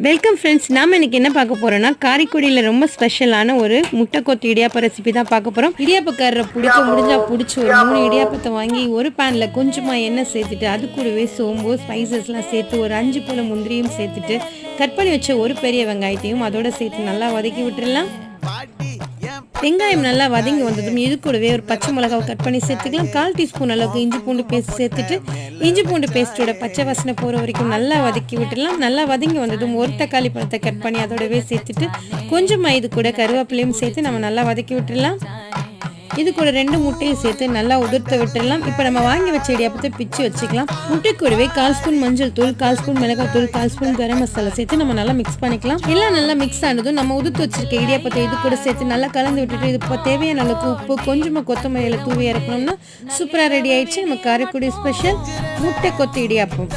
Welcome friends. நாம் இன்னைக்கு என்ன பார்க்க போகிறோம்னா காரைக்குடியில் ரொம்ப ஸ்பெஷலான ஒரு முட்டைக்கொத்து இடியாப்ப ரெசிபி தான் பார்க்க போகிறோம். இடியாப்பக்காரரை பிடிச்சி ஒரு 3 இடியாப்பத்தை வாங்கி ஒரு பேனில் கொஞ்சமாக எண்ணெய் சேர்த்துட்டு அது கூடவே சோம்பு ஸ்பைசஸ்லாம் சேர்த்து ஒரு 5 போல முந்திரியும் சேர்த்துட்டு கட் பண்ணி வச்ச ஒரு பெரிய வெங்காயத்தையும் அதோட சேர்த்து நல்லா வதக்கி விட்டுடலாம். வெங்காயம் நல்லா வதங்கி வந்ததும் இது கூடவே ஒரு பச்சை மிளகாவை கட் பண்ணி சேர்த்துக்கலாம். 1/4 டீஸ்பூன் அளவுக்கு இஞ்சி பூண்டு பேஸ்ட் சேர்த்துட்டு இஞ்சி பூண்டு பேஸ்ட்டோட பச்சை வாசனை போகிற வரைக்கும் நல்லா வதக்கி விட்டுடலாம். நல்லா வதங்கி வந்ததும் ஒரு தக்காளி பழத்தை கட் பண்ணி அதோடவே சேர்த்துட்டு கொஞ்சமாக இது கூட கருவேப்பிலையும் சேர்த்து நம்ம நல்லா வதக்கி விட்டுடலாம். இது கூட 2 முட்டையும் சேர்த்து நல்லா உதிர்த்து விட்டுடலாம். இப்போ நம்ம வாங்கி வச்ச இடியாப்பத்தை பிச்சு வச்சுக்கலாம். முட்டை கூடவே 1/4 ஸ்பூன் மஞ்சள் தூள், 1/4 ஸ்பூன் மிளகாய் தூள், 1/4 ஸ்பூன் கரம் மசாலா சேர்த்து நம்ம நல்லா மிக்ஸ் பண்ணிக்கலாம். எல்லாம் நல்லா மிக்ஸ் ஆனதும் நம்ம உதிர்த்து வச்சிருக்க இடியாப்பத்தை இது கூட சேர்த்து நல்லா கலந்து விட்டுட்டு இது இப்போ தேவையான அளவுக்கு உப்பு கொஞ்சமாக கொத்தமல்லியில் தூவி இறக்கணும்னா சூப்பராக ரெடி ஆயிடுச்சு நம்ம காரைக்குடி ஸ்பெஷல் முட்டை கொத்து இடியாப்பம்.